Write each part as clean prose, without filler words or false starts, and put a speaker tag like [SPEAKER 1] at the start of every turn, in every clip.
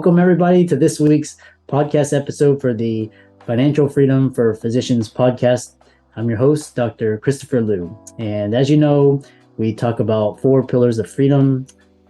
[SPEAKER 1] Welcome, everybody, to this week's podcast episode for the Financial Freedom for Physicians podcast. I'm your host, Dr. Christopher Liu. And as you know, we talk about 4 pillars of freedom: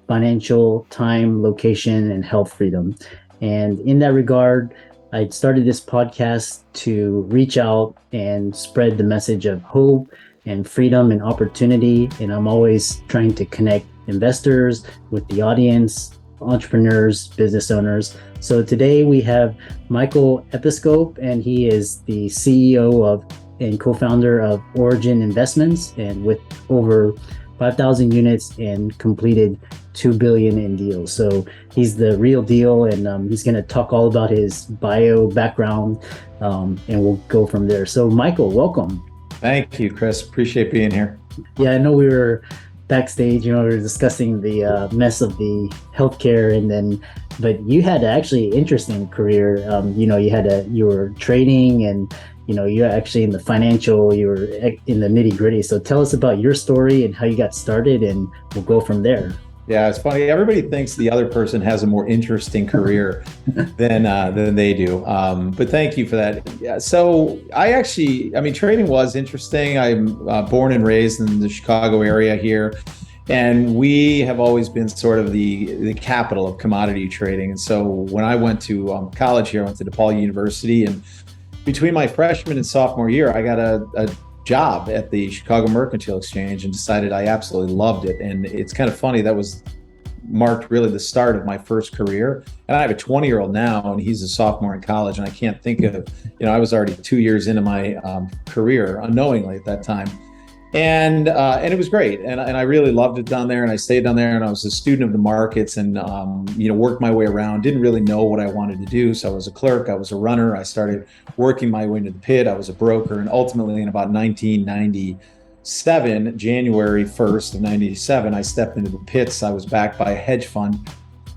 [SPEAKER 1] financial, time, location, and health freedom. And in that regard, I started this podcast to reach out and spread the message of hope and freedom and opportunity. And I'm always trying to connect investors with the audience, entrepreneurs, business owners. So today we have Michael Episcope, and he is the CEO of and co-founder of Origin Investments, and with over 5,000 units and completed $2 billion in deals. So he's the real deal, and he's going to talk all about his bio background, and we'll go from there. So Michael, welcome.
[SPEAKER 2] Thank you, Chris. Appreciate being here.
[SPEAKER 1] Yeah, I know we were backstage, we were discussing the mess of the healthcare, but you had actually interesting career. You were trading, and you're actually in the financial, you were in the nitty gritty. So tell us about your story and how you got started, and we'll go from there.
[SPEAKER 2] Yeah, it's funny. Everybody thinks the other person has a more interesting career than they do. But thank you for that. Yeah, so trading was interesting. I'm born and raised in the Chicago area here, and we have always been sort of the capital of commodity trading. And so when I went to college here, I went to DePaul University, and between my freshman and sophomore year, I got a job at the Chicago Mercantile Exchange and decided I absolutely loved it. And it's kind of funny, that was marked really the start of my first career. And I have a 20-year-old now, and he's a sophomore in college. And I can't think of, I was already 2 years into my career unknowingly at that time. And it was great. And I really loved it down there. And I stayed down there, and I was a student of the markets, and, worked my way around. Didn't really know what I wanted to do. So I was a clerk, I was a runner. I started working my way into the pit. I was a broker. And ultimately in about 1997, January 1st of 97, I stepped into the pits. I was backed by a hedge fund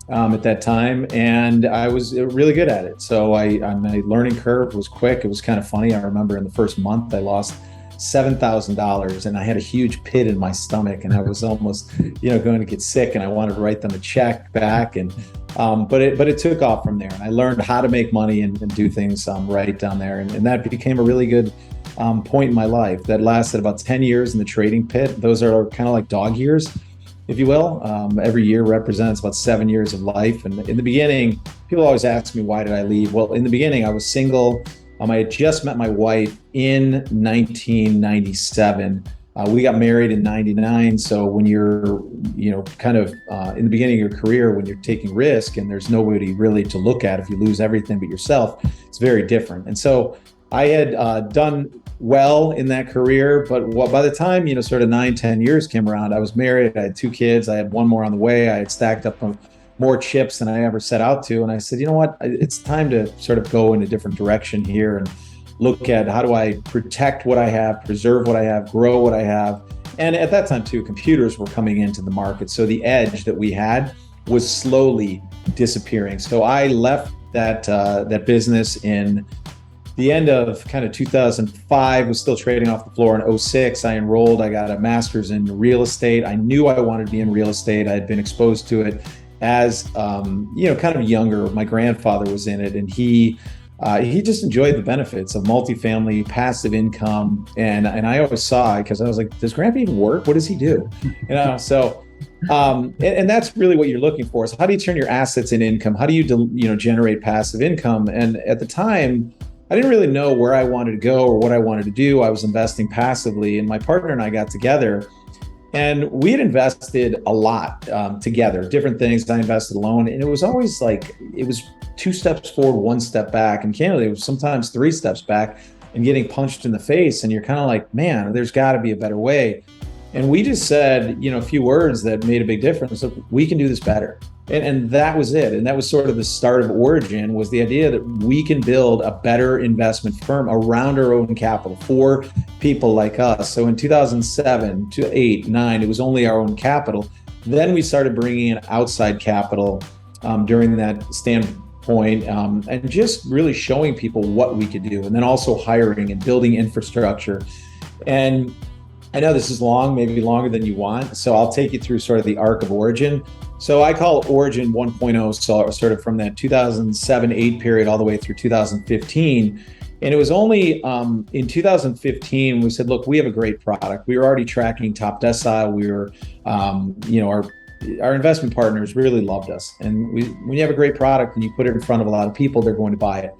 [SPEAKER 2] at that time, and I was really good at it. So my learning curve was quick. It was kind of funny. I remember in the first month, I lost $7,000, and I had a huge pit in my stomach, and I was almost, going to get sick, and I wanted to write them a check back. And but it took off from there, and I learned how to make money and do things right down there, and that became a really good point in my life. That lasted about 10 years in the trading pit. Those are kind of like dog years, if you will. Every year represents about 7 years of life. And in the beginning, people always ask me, why did I leave? Well, in the beginning, I was single. I had just met my wife in 1997. We got married in 99. So when you're, kind of in the beginning of your career, when you're taking risk and there's nobody really to look at, if you lose everything but yourself, it's very different. And so I had done well in that career, but by the time, sort of 9-10 years came around, I was married, I had 2 kids, I had 1 more on the way, I had stacked up more chips than I ever set out to. And I said, you know what, it's time to sort of go in a different direction here and look at how do I protect what I have, preserve what I have, grow what I have. And at that time too, computers were coming into the market. So the edge that we had was slowly disappearing. So I left that business in the end of kind of 2005, was still trading off the floor in 2006. I enrolled, I got a master's in real estate. I knew I wanted to be in real estate. I had been exposed to it as, kind of younger. My grandfather was in it, and he just enjoyed the benefits of multifamily, passive income. And I always saw it because I was like, does Grandpa even work? What does he do? So, and that's really what you're looking for, is how do you turn your assets into income? How do you, generate passive income? And at the time, I didn't really know where I wanted to go or what I wanted to do. I was investing passively, and my partner and I got together, and we had invested a lot together, different things. I invested alone, and it was always like, it was 2 steps forward, 1 step back. And candidly, it was sometimes 3 steps back and getting punched in the face. And you're kind of like, man, there's got to be a better way. And we just said, a few words that made a big difference. Look, we can do this better. And that was it. And that was sort of the start of Origin, was the idea that we can build a better investment firm around our own capital for people like us. So in 2007 to 8, 9, it was only our own capital. Then we started bringing in outside capital during that standpoint, and just really showing people what we could do. And then also hiring and building infrastructure. And I know this is long, maybe longer than you want, so I'll take you through sort of the arc of Origin. So I call Origin 1.0, so sort of from that 2007-8 period all the way through 2015. And it was only in 2015 we said, look, we have a great product. We were already tracking top decile. We were, our investment partners really loved us. And when you have a great product and you put it in front of a lot of people, they're going to buy it.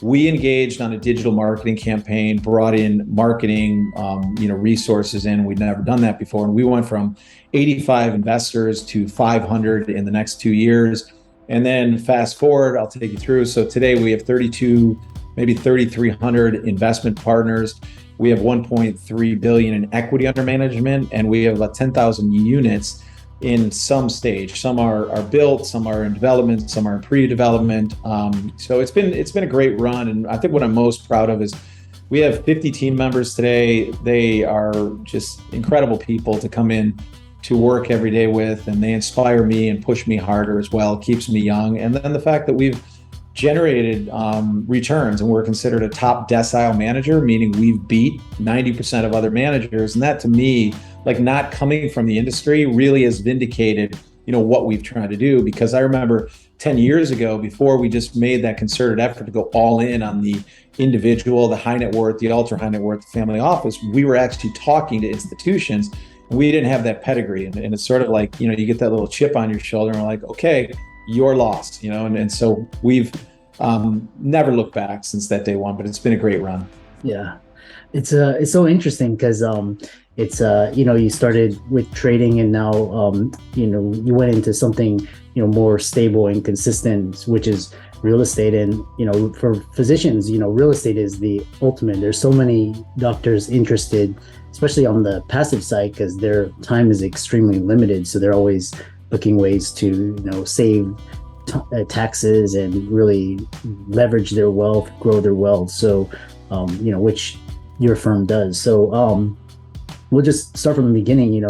[SPEAKER 2] We engaged on a digital marketing campaign, brought in marketing, resources in. We'd never done that before. And we went from 85 investors to 500 in the next 2 years. And then fast forward, I'll take you through. So today we have 32, maybe 3,300 investment partners. We have 1.3 billion in equity under management, and we have about 10,000 units in some stage. Some are built, some are in development, some are in pre-development. So it's been a great run. And I think what I'm most proud of is we have 50 team members today. They are just incredible people to come in to work every day with, and they inspire me and push me harder as well. It keeps me young. And then the fact that we've generated returns, and we're considered a top decile manager, meaning we've beat 90% of other managers. And that, to me, like, not coming from the industry, really has vindicated, what we've tried to do. Because I remember 10 years ago, before we just made that concerted effort to go all in on the individual, the high net worth, the ultra high net worth, the family office, we were actually talking to institutions. We didn't have that pedigree. And it's sort of like, you get that little chip on your shoulder and we're like, okay, you're lost, and so we've never looked back since that day one, but it's been a great run.
[SPEAKER 1] Yeah. It's so interesting because it's you started with trading, and now you went into something more stable and consistent, which is real estate. And for physicians, real estate is the ultimate. There's so many doctors interested, especially on the passive side, because their time is extremely limited, so they're always looking ways to save taxes and really leverage their wealth, grow their wealth. So which your firm does. So we'll just start from the beginning,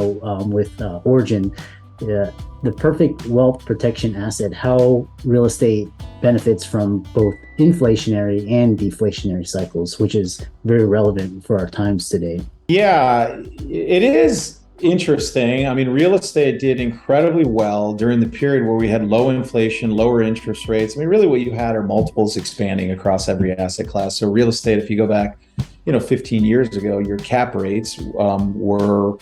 [SPEAKER 1] with Origin, the perfect wealth protection asset, how real estate benefits from both inflationary and deflationary cycles, which is very relevant for our times today.
[SPEAKER 2] Yeah, it is interesting. I mean, real estate did incredibly well during the period where we had low inflation, lower interest rates. I mean, really what you had are multiples expanding across every asset class. So real estate, if you go back, 15 years ago, your cap rates were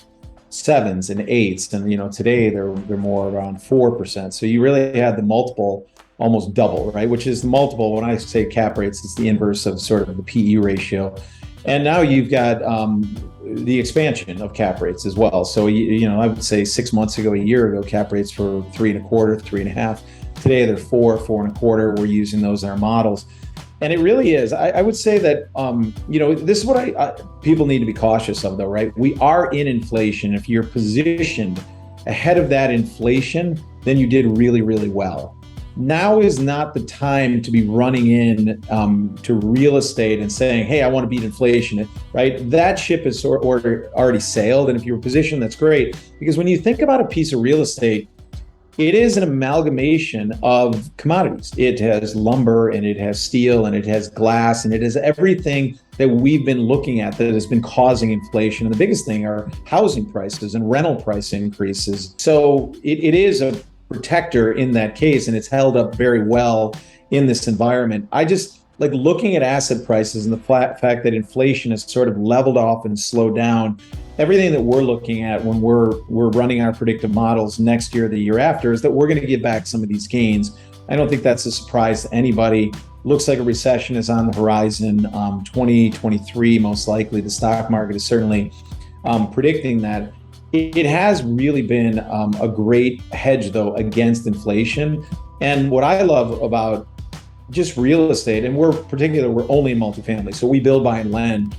[SPEAKER 2] 7s and 8s. And, today they're more around 4%. So you really had the multiple almost double, right? Which is the multiple. When I say cap rates, it's the inverse of sort of the PE ratio. And now you've got the expansion of cap rates as well. So, I would say 6 months ago, a year ago, cap rates were 3.25, 3.5. Today they're 4, 4.25. We're using those in our models. And it really is. I would say that, this is what people need to be cautious of, though, right? We are in inflation. If you're positioned ahead of that inflation, then you did really, really well. Now is not the time to be running in to real estate and saying, hey, I want to beat inflation, right? That ship is already sailed. And if you're positioned, that's great. Because when you think about a piece of real estate, it is an amalgamation of commodities. It has lumber, and it has steel, and it has glass, and it has everything that we've been looking at that has been causing inflation. And the biggest thing are housing prices and rental price increases. So it is a protector in that case, and it's held up very well in this environment. I just like looking at asset prices and the fact that inflation has sort of leveled off and slowed down. Everything that we're looking at when we're running our predictive models next year, the year after, is that we're going to get back some of these gains. I don't think that's a surprise to anybody. Looks like a recession is on the horizon. 2023, most likely. The stock market is certainly predicting that. It has really been a great hedge, though, against inflation. And what I love about just real estate, and we're only in multifamily, so we build, buy, and lend.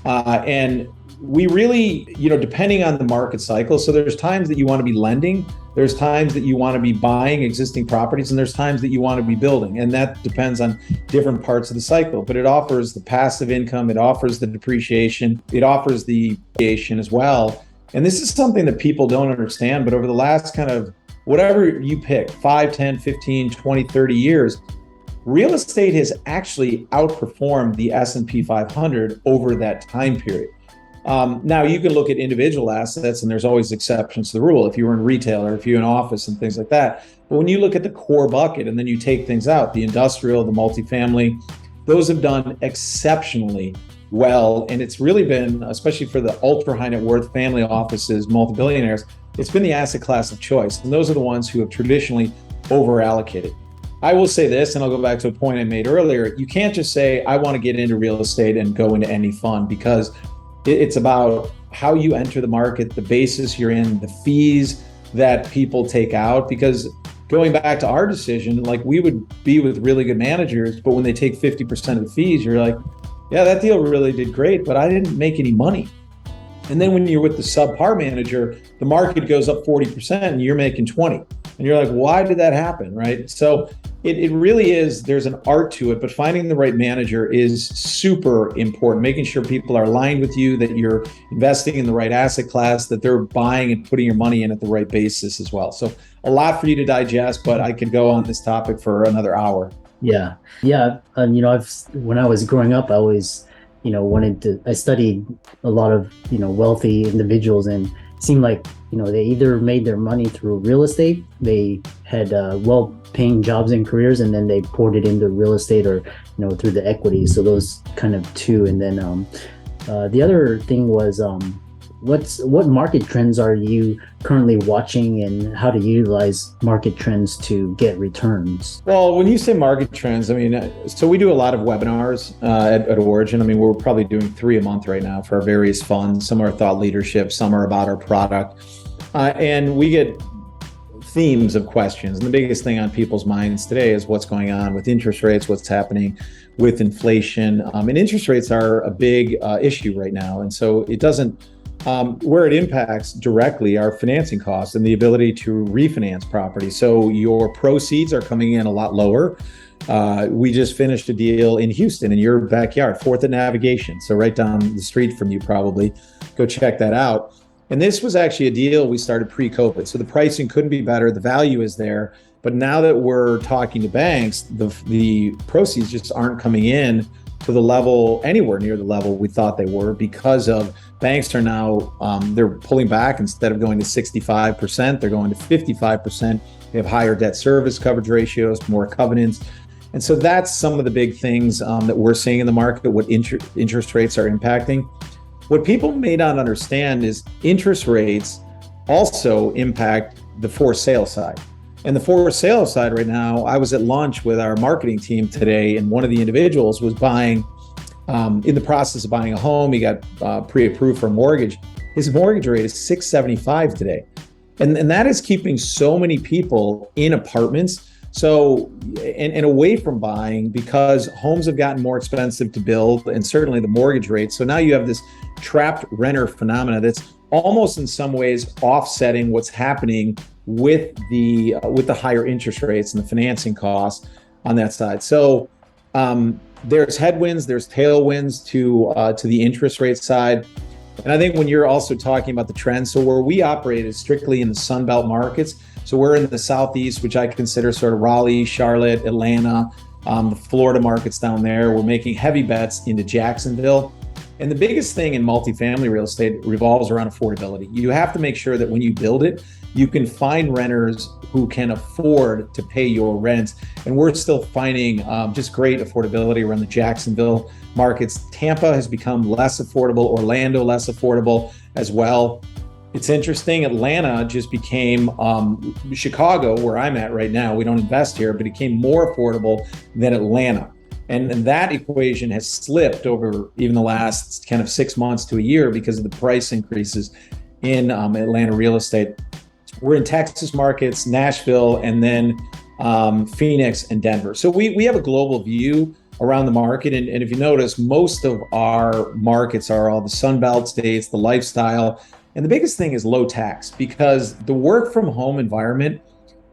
[SPEAKER 2] And we really, depending on the market cycle, so there's times that you want to be lending, there's times that you want to be buying existing properties, and there's times that you want to be building. And that depends on different parts of the cycle. But it offers the passive income, it offers the depreciation, it offers the appreciation as well. And this is something that people don't understand, but over the last kind of whatever you pick, 5, 10, 15, 20, 30 years, real estate has actually outperformed the S&P 500 over that time period. Now you can look at individual assets, and there's always exceptions to the rule. If you were in retail or if you're in office and things like that. But when you look at the core bucket and then you take things out, the industrial, the multifamily, those have done exceptionally well. And it's really been, especially for the ultra high net worth family offices, multi-billionaires, it's been the asset class of choice. And those are the ones who have traditionally over allocated. I will say this, and I'll go back to a point I made earlier. You can't just say, I want to get into real estate and go into any fund, because it's about how you enter the market, the basis you're in, the fees that people take out. Because going back to our decision, like, we would be with really good managers, but when they take 50% of the fees, you're like, yeah, that deal really did great, but I didn't make any money. And then when you're with the subpar manager, the market goes up 40% and you're making 20. And you're like, why did that happen, right? So it really is, there's an art to it, but finding the right manager is super important. Making sure people are aligned with you, that you're investing in the right asset class, that they're buying and putting your money in at the right basis as well. So a lot for you to digest, but I could go on this topic for another hour.
[SPEAKER 1] Yeah. When I was growing up, I always, I studied a lot of, wealthy individuals, and it seemed like, they either made their money through real estate, they had well-paying jobs and careers, and then they poured it into real estate, or, through the equity. So those kind of two. And then the other thing was, what market trends are you currently watching, and how to utilize market trends to get returns?
[SPEAKER 2] Well, when you say market trends, so we do a lot of webinars at Origin. We're probably doing 3 a month right now for our various funds. Some are thought leadership, some are about our product. And we get themes of questions. And the biggest thing on people's minds today is what's going on with interest rates, what's happening with inflation. And interest rates are a big issue right now. And so it doesn't, where it impacts directly our financing costs and the ability to refinance property. So your proceeds are coming in a lot lower. We just finished a deal in Houston, in your backyard, 4th and Navigation. So right down the street from you, probably. Go check that out. And this was actually a deal we started pre-COVID. So the pricing couldn't be better. The value is there. But now that we're talking to banks, the proceeds just aren't coming in to the level, anywhere near the level we thought they were, because of banks are now, they're pulling back. Instead of going to 65%, they're going to 55%. They have higher debt service coverage ratios, more covenants. And so that's some of the big things that we're seeing in the market, what interest rates are impacting. What people may not understand is interest rates also impact the for sale side. And the for sale side right now, I was at lunch with our marketing team today, and one of the individuals was buying, in the process of buying a home. He got pre-approved for a mortgage. His mortgage rate is 675 today. And that is keeping so many people in apartments. So, and away from buying, because homes have gotten more expensive to build, and certainly the mortgage rate. So now you have this trapped renter phenomena that's almost in some ways offsetting what's happening with the higher interest rates and the financing costs on that side. So there's headwinds, there's tailwinds to the interest rate side. And I think when you're also talking about the trends, so where we operate is strictly in the Sun Belt markets. So we're in the Southeast, which I consider sort of Raleigh, Charlotte, Atlanta, the Florida markets down there. We're making heavy bets into Jacksonville. And the biggest thing in multifamily real estate revolves around affordability. You have to make sure that when you build it, you can find renters who can afford to pay your rent. And we're still finding just great affordability around the Jacksonville markets. Tampa has become less affordable, Orlando less affordable as well. It's interesting, Atlanta just became Chicago, where I'm at right now. We don't invest here, but it became more affordable than Atlanta. And that equation has slipped over even the last kind of 6 months to a year because of the price increases in Atlanta real estate. We're in Texas markets, Nashville, and then Phoenix and Denver. So we have a global view around the market. And if you notice, most of our markets are all the Sun Belt states, the lifestyle. And the biggest thing is low tax, because the work from home environment,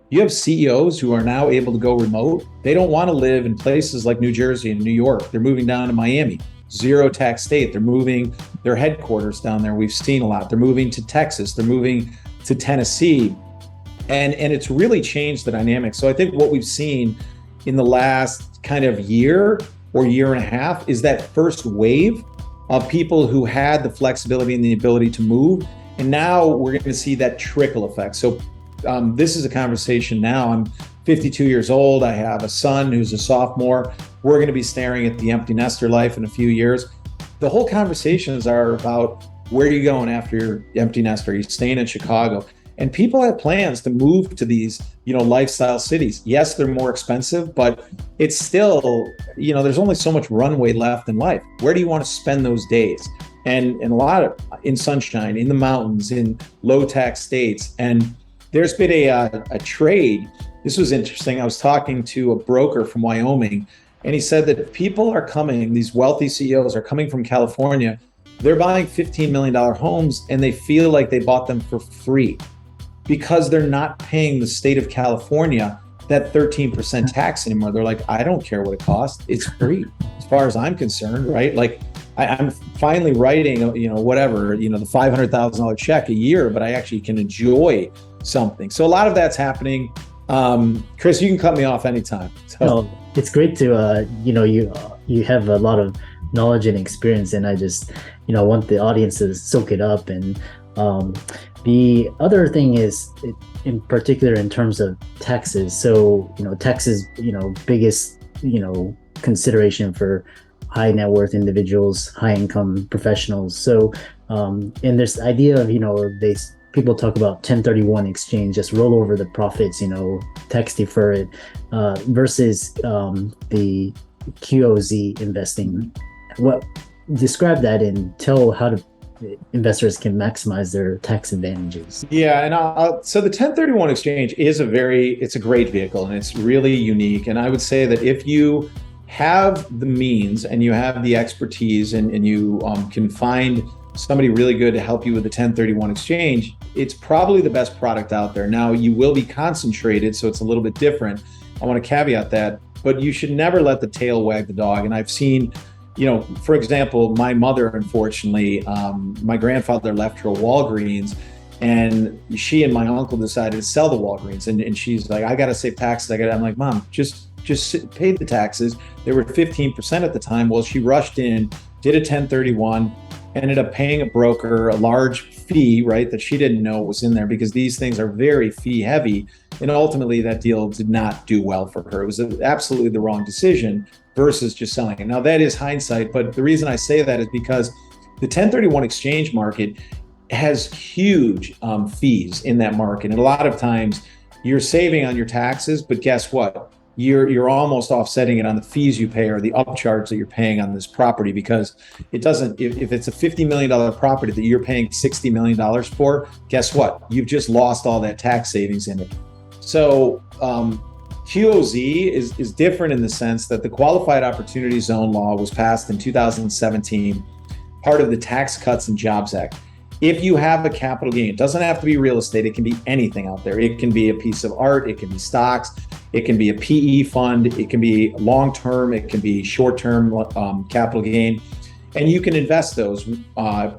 [SPEAKER 2] you have CEOs who are now able to go remote. They don't want to live in places like New Jersey and New York. They're moving down to Miami, zero tax state. They're moving their headquarters down there. We've seen a lot. They're moving to Texas. They're moving to Tennessee. And it's really changed the dynamic. So I think what we've seen in the last kind of year or year and a half is that first wave of people who had the flexibility and the ability to move. And now we're going to see that trickle effect. So this is a conversation now. I'm 52 years old. I have a son who's a sophomore. We're going to be staring at the empty nester life in a few years. The whole conversations are about, where are you going after your empty nester? Are you staying in Chicago? And people have plans to move to these, lifestyle cities. Yes, they're more expensive, but it's still, there's only so much runway left in life. Where do you want to spend those days? And a lot of in sunshine, in the mountains, in low tax states. And there's been a trade. This was interesting. I was talking to a broker from Wyoming, and he said that people are coming, these wealthy CEOs are coming from California. They're buying $15 million homes, and they feel like they bought them for free because they're not paying the state of California that 13% tax anymore. They're like, I don't care what it costs. It's free as far as I'm concerned, right? Like, I'm finally writing, the $500,000 check a year, but I actually can enjoy something. So a lot of that's happening. Chris, you can cut me off anytime. So.
[SPEAKER 1] No, it's great to, you have a lot of knowledge and experience, and I just, want the audience to soak it up. And the other thing is, in particular, in terms of taxes. So, taxes, biggest, consideration for high net worth individuals, high income professionals. So, and this idea of, people talk about 1031 exchange, just roll over the profits, tax defer it, versus the QOZ investing. Describe that and tell how investors can maximize their tax advantages.
[SPEAKER 2] Yeah, and so the 1031 exchange is it's a great vehicle, and it's really unique. And I would say that if you have the means and you have the expertise, and you can find somebody really good to help you with the 1031 exchange, it's probably the best product out there. Now, you will be concentrated, so it's a little bit different. I want to caveat that, but you should never let the tail wag the dog. And I've seen, for example, my mother, unfortunately, my grandfather left her Walgreens, and she and my uncle decided to sell the Walgreens. And she's like, I got to save taxes. I'm like, Mom, just pay the taxes. They were 15% at the time. Well, she rushed in, did a 1031, ended up paying a broker a large fee, right, that she didn't know was in there, because these things are very fee heavy. And ultimately that deal did not do well for her. It was absolutely the wrong decision versus just selling it. Now, that is hindsight, but the reason I say that is because the 1031 exchange market has huge fees in that market. And a lot of times you're saving on your taxes, but guess what? You're almost offsetting it on the fees you pay or the upcharge that you're paying on this property, because it doesn't, if it's a $50 million property that you're paying $60 million for, guess what? You've just lost all that tax savings in it. So QOZ is different in the sense that the Qualified Opportunity Zone law was passed in 2017, part of the Tax Cuts and Jobs Act. If you have a capital gain, it doesn't have to be real estate. It can be anything out there. It can be a piece of art. It can be stocks. It can be a PE fund. It can be long-term. It can be short-term capital gain. And you can invest those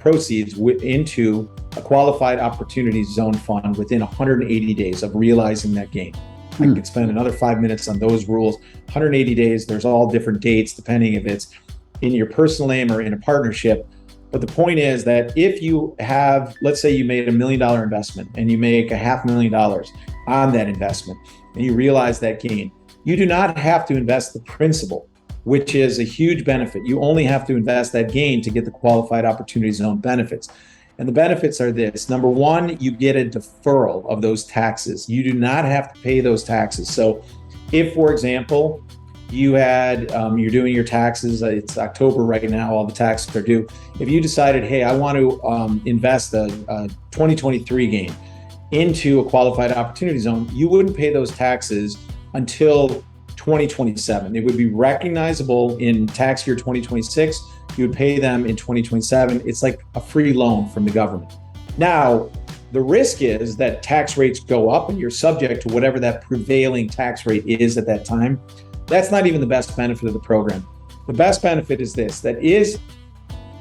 [SPEAKER 2] proceeds into a Qualified Opportunity Zone fund within 180 days of realizing that gain. I could spend another 5 minutes on those rules. 180 days, there's all different dates depending if it's in your personal name or in a partnership. But the point is that if you have, let's say you made $1 million investment and you make $500,000 on that investment and you realize that gain, you do not have to invest the principal, which is a huge benefit. You only have to invest that gain to get the Qualified Opportunity Zone benefits. And the benefits are this. Number one, you get a deferral of those taxes. You do not have to pay those taxes. So if, for example, you had, you're doing your taxes, it's October right now, all the taxes are due. If you decided, hey, I want to invest a 2023 gain into a Qualified Opportunity Zone, you wouldn't pay those taxes until 2027. It would be recognizable in tax year 2026. You would pay them in 2027. It's like a free loan from the government. Now, the risk is that tax rates go up and you're subject to whatever that prevailing tax rate is at that time. That's not even the best benefit of the program. The best benefit is this, that is,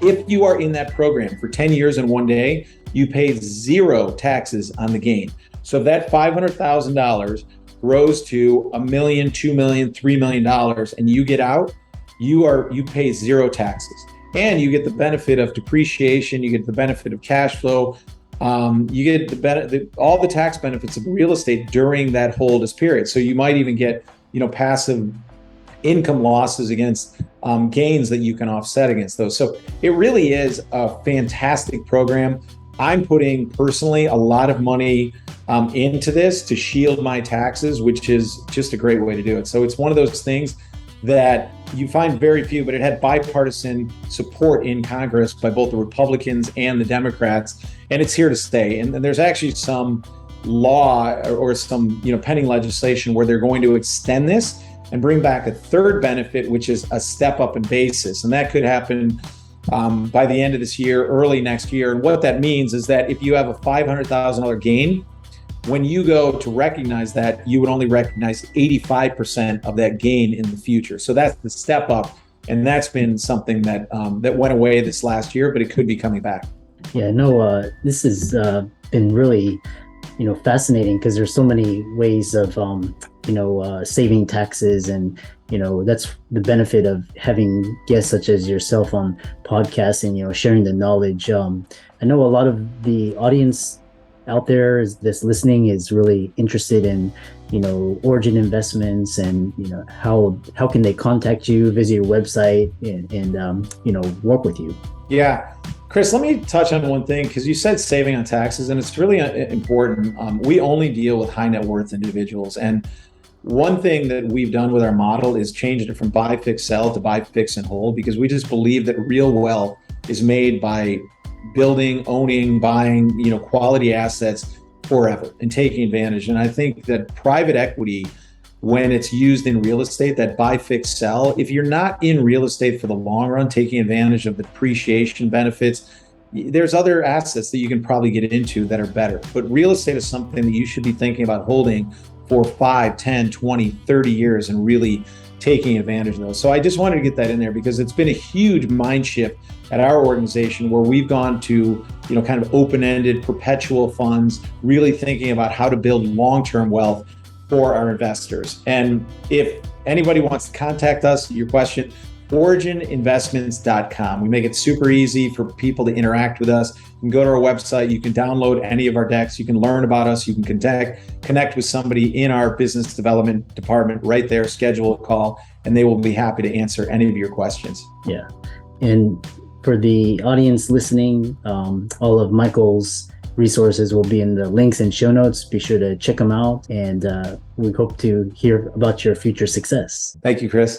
[SPEAKER 2] if you are in that program for 10 years and 1 day, you pay zero taxes on the gain. So if that $500,000 grows to $1 million, $2 million, $3 million, and you get out, you pay zero taxes. and you get the benefit of depreciation, you get the benefit of cash flow, you get all the tax benefits of real estate during that holdest period. So you might even get, passive income losses against gains that you can offset against those. So it really is a fantastic program. I'm putting personally a lot of money into this to shield my taxes, which is just a great way to do it. So it's one of those things that you find very few, but it had bipartisan support in Congress by both the Republicans and the Democrats, and it's here to stay. And there's actually some law or some pending legislation where they're going to extend this and bring back a third benefit, which is a step up in basis. And that could happen by the end of this year, early next year. And what that means is that if you have a $500,000 gain, when you go to recognize that, you would only recognize 85% of that gain in the future. So that's the step up. And that's been something that that went away this last year, but it could be coming back.
[SPEAKER 1] Yeah, no, this has been really, fascinating, because there's so many ways of, saving taxes, and, that's the benefit of having guests such as yourself on podcasts and, sharing the knowledge. I know a lot of the audience out there that's listening is really interested in, Origin investments, and, how can they contact you, visit your website, and work with you.
[SPEAKER 2] Yeah. Chris, let me touch on one thing, because you said saving on taxes, and it's really important. We only deal with high net worth individuals. And one thing that we've done with our model is changed it from buy, fix, sell to buy, fix, and hold, because we just believe that real wealth is made by building, owning, buying, quality assets forever and taking advantage. And I think that private equity, when it's used in real estate, that buy, fix, sell, if you're not in real estate for the long run, taking advantage of the depreciation benefits, there's other assets that you can probably get into that are better. But real estate is something that you should be thinking about holding for 5, 10, 20, 30 years and really taking advantage of those. So I just wanted to get that in there, because it's been a huge mind shift at our organization, where we've gone to, kind of open-ended perpetual funds, really thinking about how to build long-term wealth for our investors. And if anybody wants to contact us, your question, origininvestments.com. We make it super easy for people to interact with us. You can go to our website, you can download any of our decks, you can learn about us, you can connect with somebody in our business development department right there, schedule a call, and they will be happy to answer any of your questions.
[SPEAKER 1] Yeah. And for the audience listening, all of Michael's resources will be in the links and show notes. Be sure to check them out, and we hope to hear about your future success.
[SPEAKER 2] Thank you, Chris.